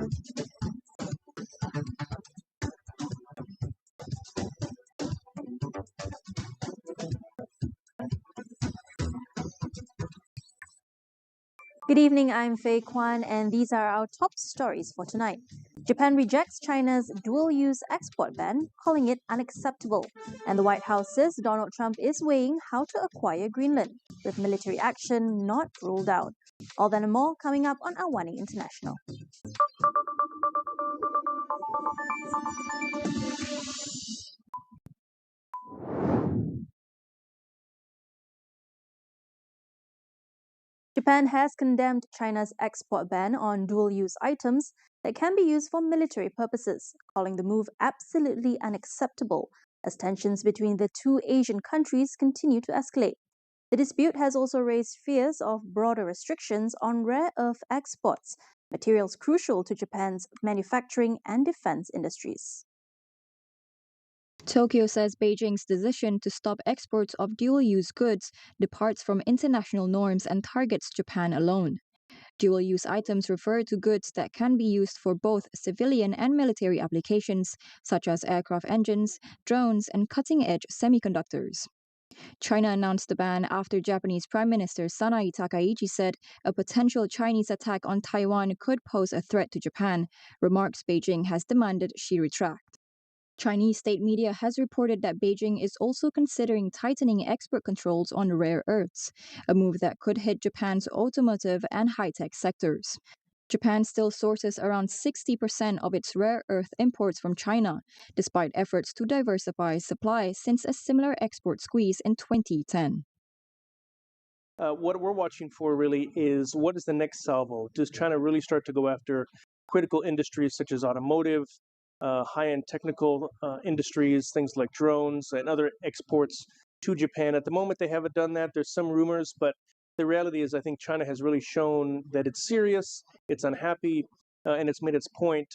Good evening, I'm Faye Kwan, and these are our top stories for tonight. Japan rejects China's dual-use export ban, calling it unacceptable. And the White House says Donald Trump is weighing how to acquire Greenland, with military action not ruled out. All that and more coming up on AWANI International. Japan has condemned China's export ban on dual-use items that can be used for military purposes, calling the move absolutely unacceptable as tensions between the two Asian countries continue to escalate. The dispute has also raised fears of broader restrictions on rare earth exports, materials crucial to Japan's manufacturing and defense industries. Tokyo says Beijing's decision to stop exports of dual-use goods departs from international norms and targets Japan alone. Dual-use items refer to goods that can be used for both civilian and military applications, such as aircraft engines, drones, and cutting-edge semiconductors. China announced the ban after Japanese Prime Minister Sanae Takaichi said a potential Chinese attack on Taiwan could pose a threat to Japan, remarks Beijing has demanded she retract. Chinese state media has reported that Beijing is also considering tightening export controls on rare earths, a move that could hit Japan's automotive and high-tech sectors. Japan still sources around 60% of its rare earth imports from China, despite efforts to diversify supply since a similar export squeeze in 2010. What we're watching for really is what is the next salvo? Does China really start to go after critical industries such as automotive, high-end technical industries, things like drones and other exports to Japan? At the moment, they haven't done that. There's some rumors, but the reality is I think China has really shown that it's serious, it's unhappy, and it's made its point.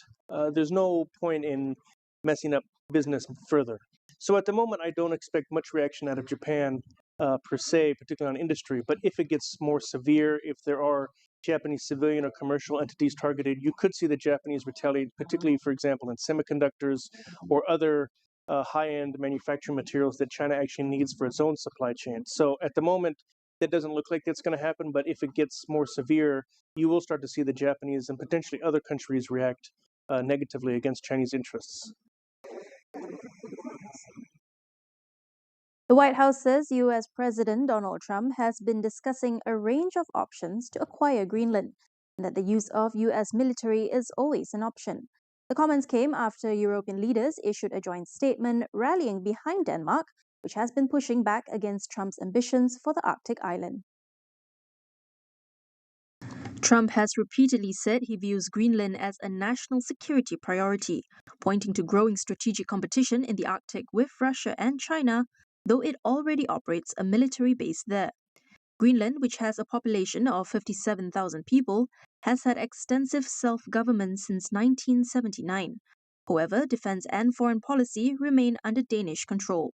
There's no point in messing up business further. So at the moment, I don't expect much reaction out of Japan per se, particularly on industry. But if it gets more severe, if there are Japanese civilian or commercial entities targeted, you could see the Japanese retaliate, particularly, for example, in semiconductors or other high-end manufacturing materials that China actually needs for its own supply chain. So at the moment, that doesn't look like it's going to happen, but if it gets more severe, you will start to see the Japanese and potentially other countries react negatively against Chinese interests. The White House says U.S. President Donald Trump has been discussing a range of options to acquire Greenland, and that the use of U.S. military is always an option. The comments came after European leaders issued a joint statement rallying behind Denmark, which has been pushing back against Trump's ambitions for the Arctic island. Trump has repeatedly said he views Greenland as a national security priority, pointing to growing strategic competition in the Arctic with Russia and China, though it already operates a military base there. Greenland, which has a population of 57,000 people, has had extensive self-government since 1979. However, defense and foreign policy remain under Danish control.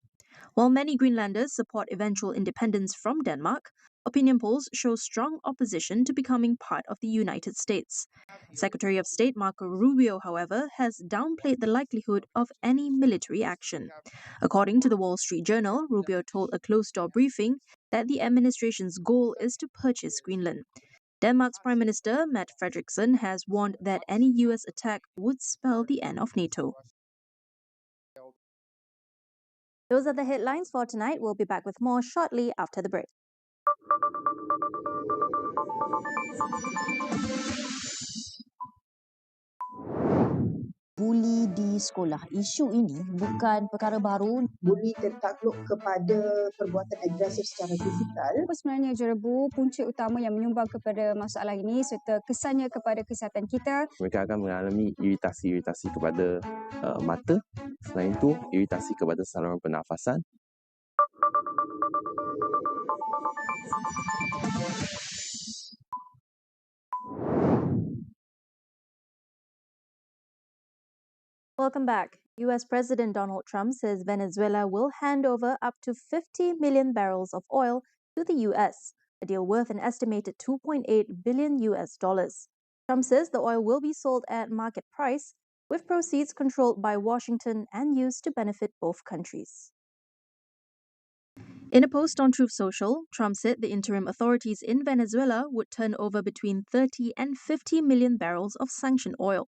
While many Greenlanders support eventual independence from Denmark, opinion polls show strong opposition to becoming part of the United States. Secretary of State Marco Rubio, however, has downplayed the likelihood of any military action. According to the Wall Street Journal, Rubio told a closed-door briefing that the administration's goal is to purchase Greenland. Denmark's Prime Minister, Mette Frederiksen, has warned that any U.S. attack would spell the end of NATO. Those are the headlines for tonight. We'll be back with more shortly after the break. Buli di sekolah. Isu ini bukan perkara baru. Buli tertakluk kepada perbuatan agresif secara fizikal. Apa sebenarnya jerabu punca utama yang menyumbang kepada masalah ini serta kesannya kepada kesihatan kita? Mereka akan mengalami iritasi-iritasi kepada mata. Selain itu, iritasi kepada saluran pernafasan. Welcome back. U.S. President Donald Trump says Venezuela will hand over up to 50 million barrels of oil to the U.S., a deal worth an estimated $2.8 billion. Trump says the oil will be sold at market price, with proceeds controlled by Washington and used to benefit both countries. In a post on Truth Social, Trump said the interim authorities in Venezuela would turn over between 30 and 50 million barrels of sanctioned oil.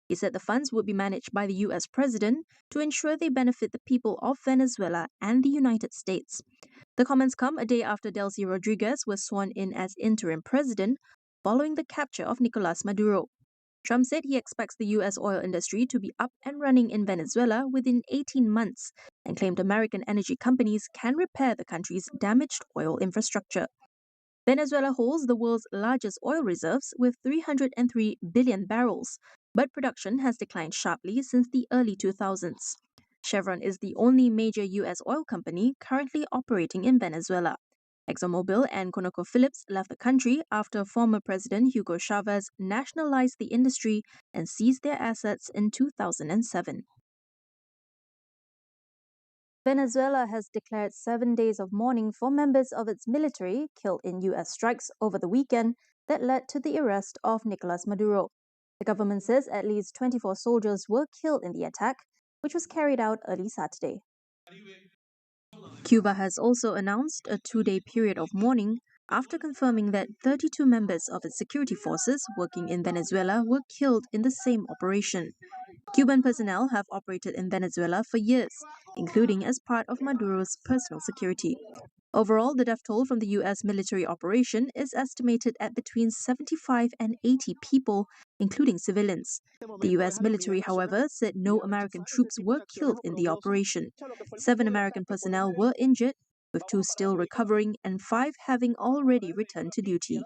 He said the funds would be managed by the U.S. president to ensure they benefit the people of Venezuela and the United States. The comments come a day after Delcy Rodriguez was sworn in as interim president following the capture of Nicolas Maduro. Trump said he expects the U.S. oil industry to be up and running in Venezuela within 18 months and claimed American energy companies can repair the country's damaged oil infrastructure. Venezuela holds the world's largest oil reserves with 303 billion barrels, but production has declined sharply since the early 2000s. Chevron is the only major U.S. oil company currently operating in Venezuela. ExxonMobil and ConocoPhillips left the country after former President Hugo Chavez nationalized the industry and seized their assets in 2007. Venezuela has declared 7 days of mourning for members of its military killed in U.S. strikes over the weekend that led to the arrest of Nicolas Maduro. The government says at least 24 soldiers were killed in the attack, which was carried out early Saturday. Cuba has also announced a 2-day period of mourning after confirming that 32 members of its security forces working in Venezuela were killed in the same operation. Cuban personnel have operated in Venezuela for years, including as part of Maduro's personal security. Overall, the death toll from the U.S. military operation is estimated at between 75 and 80 people, including civilians. The U.S. military, however, said no American troops were killed in the operation. 7 American personnel were injured, with 2 still recovering and 5 having already returned to duty.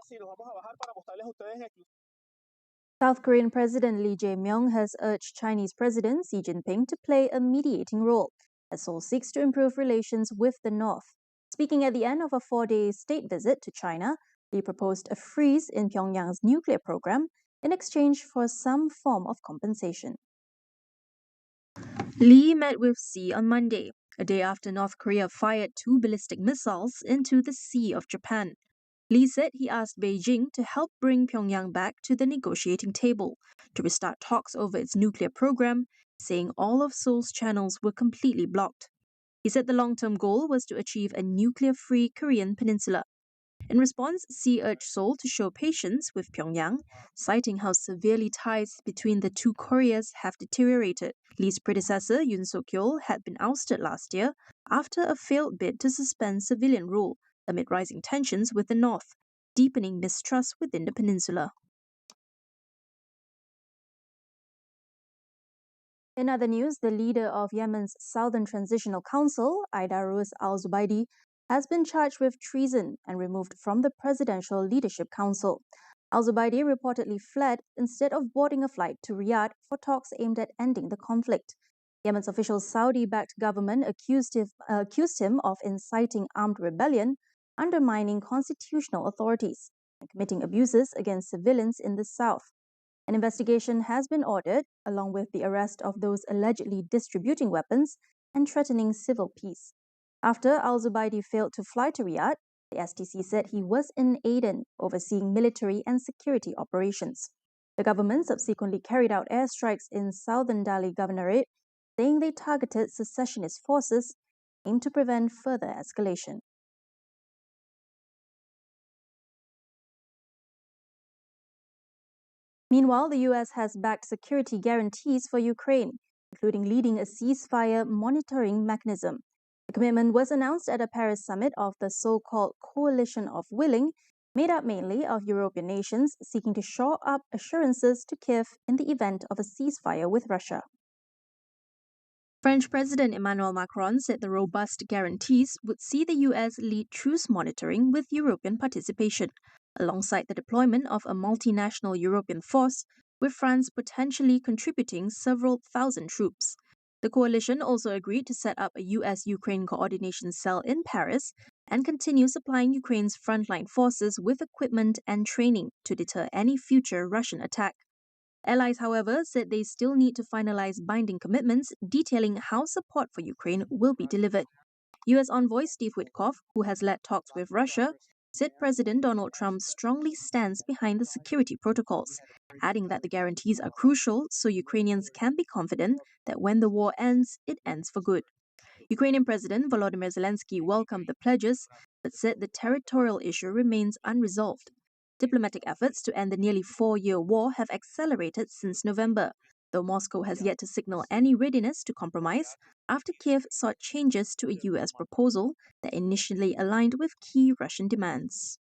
South Korean President Lee Jae-myung has urged Chinese President Xi Jinping to play a mediating role as Seoul seeks to improve relations with the North. Speaking at the end of a 4-day state visit to China, Lee proposed a freeze in Pyongyang's nuclear program in exchange for some form of compensation. Lee met with Xi on Monday, a day after North Korea fired 2 ballistic missiles into the Sea of Japan. Lee said he asked Beijing to help bring Pyongyang back to the negotiating table to restart talks over its nuclear program, saying all of Seoul's channels were completely blocked. He said the long-term goal was to achieve a nuclear-free Korean peninsula. In response, Xi urged Seoul to show patience with Pyongyang, citing how severely ties between the two Koreas have deteriorated. Lee's predecessor, Yoon Suk-yeol, had been ousted last year after a failed bid to suspend civilian rule amid rising tensions with the North, deepening mistrust within the peninsula. In other news, the leader of Yemen's Southern Transitional Council, Aidarus al-Zubaidi, has been charged with treason and removed from the Presidential Leadership Council. Al-Zubaidi reportedly fled instead of boarding a flight to Riyadh for talks aimed at ending the conflict. Yemen's official Saudi-backed government accused him of inciting armed rebellion, undermining constitutional authorities, and committing abuses against civilians in the south. An investigation has been ordered, along with the arrest of those allegedly distributing weapons and threatening civil peace. After al-Zubaidi failed to fly to Riyadh, the STC said he was in Aden, overseeing military and security operations. The government subsequently carried out airstrikes in southern Delhi Governorate, saying they targeted secessionist forces, aimed to prevent further escalation. Meanwhile, the U.S. has backed security guarantees for Ukraine, including leading a ceasefire monitoring mechanism. The commitment was announced at a Paris summit of the so-called Coalition of Willing, made up mainly of European nations seeking to shore up assurances to Kiev in the event of a ceasefire with Russia. French President Emmanuel Macron said the robust guarantees would see the U.S. lead truce monitoring with European participation, alongside the deployment of a multinational European force, with France potentially contributing several thousand troops. The coalition also agreed to set up a U.S.-Ukraine coordination cell in Paris and continue supplying Ukraine's frontline forces with equipment and training to deter any future Russian attack. Allies, however, said they still need to finalize binding commitments detailing how support for Ukraine will be delivered. U.S. envoy Steve Witkoff, who has led talks with Russia, said President Donald Trump strongly stands behind the security protocols, adding that the guarantees are crucial so Ukrainians can be confident that when the war ends, it ends for good. Ukrainian President Volodymyr Zelensky welcomed the pledges, but said the territorial issue remains unresolved. Diplomatic efforts to end the nearly 4-year war have accelerated since November, though Moscow has yet to signal any readiness to compromise after Kiev sought changes to a US proposal that initially aligned with key Russian demands.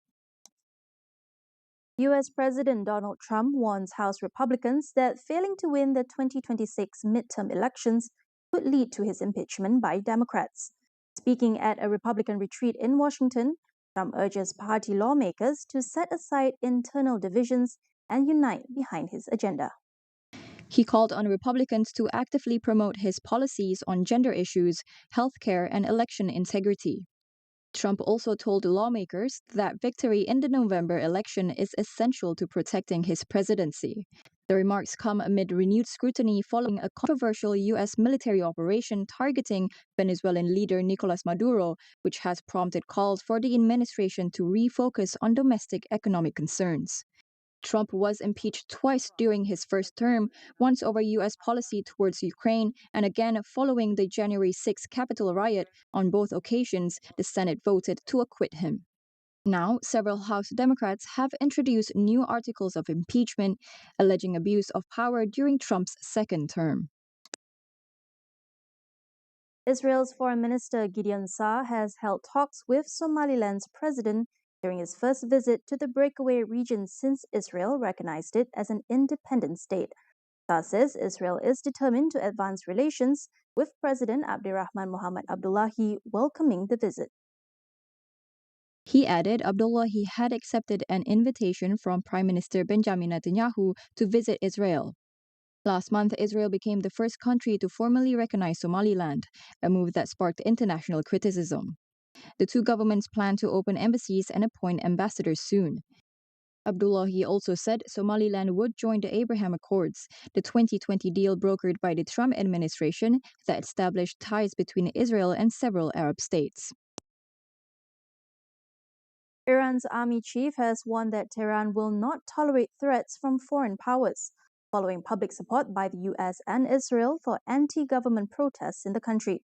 US President Donald Trump warns House Republicans that failing to win the 2026 midterm elections could lead to his impeachment by Democrats. Speaking at a Republican retreat in Washington, Trump urges party lawmakers to set aside internal divisions and unite behind his agenda. He called on Republicans to actively promote his policies on gender issues, healthcare, and election integrity. Trump also told lawmakers that victory in the November election is essential to protecting his presidency. The remarks come amid renewed scrutiny following a controversial U.S. military operation targeting Venezuelan leader Nicolas Maduro, which has prompted calls for the administration to refocus on domestic economic concerns. Trump was impeached twice during his first term, once over U.S. policy towards Ukraine, and again following the January 6 Capitol riot. On both occasions, the Senate voted to acquit him. Now, several House Democrats have introduced new articles of impeachment, alleging abuse of power during Trump's second term. Israel's Foreign Minister Gideon Saar has held talks with Somaliland's president during his first visit to the breakaway region since Israel recognized it as an independent state. Saar says Israel is determined to advance relations, with President Abdirahman Mohamed Abdullahi welcoming the visit. He added Abdullahi had accepted an invitation from Prime Minister Benjamin Netanyahu to visit Israel. Last month, Israel became the first country to formally recognize Somaliland, a move that sparked international criticism. The two governments plan to open embassies and appoint ambassadors soon. Abdullahi also said Somaliland would join the Abraham Accords, the 2020 deal brokered by the Trump administration that established ties between Israel and several Arab states. Iran's army chief has warned that Tehran will not tolerate threats from foreign powers, following public support by the US and Israel for anti-government protests in the country.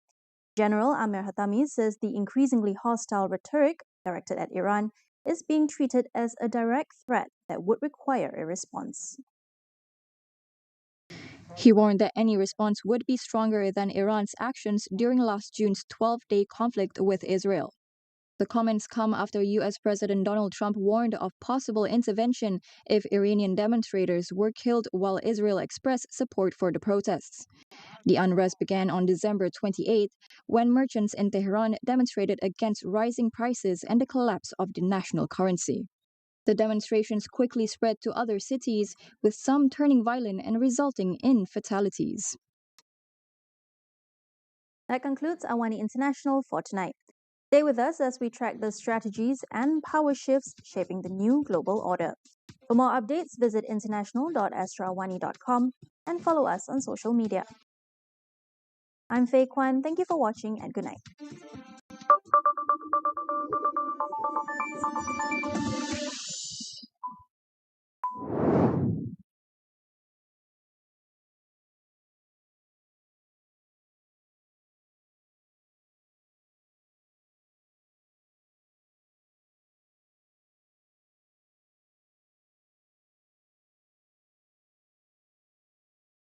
General Amir Hatami says the increasingly hostile rhetoric directed at Iran is being treated as a direct threat that would require a response. He warned that any response would be stronger than Iran's actions during last June's 12-day conflict with Israel. The comments come after U.S. President Donald Trump warned of possible intervention if Iranian demonstrators were killed while Israel expressed support for the protests. The unrest began on December 28 when merchants in Tehran demonstrated against rising prices and the collapse of the national currency. The demonstrations quickly spread to other cities, with some turning violent and resulting in fatalities. That concludes AWANI International for tonight. Stay with us as we track the strategies and power shifts shaping the new global order. For more updates, visit international.astroawani.com and follow us on social media. I'm Faye Kwan. Thank you for watching and good night.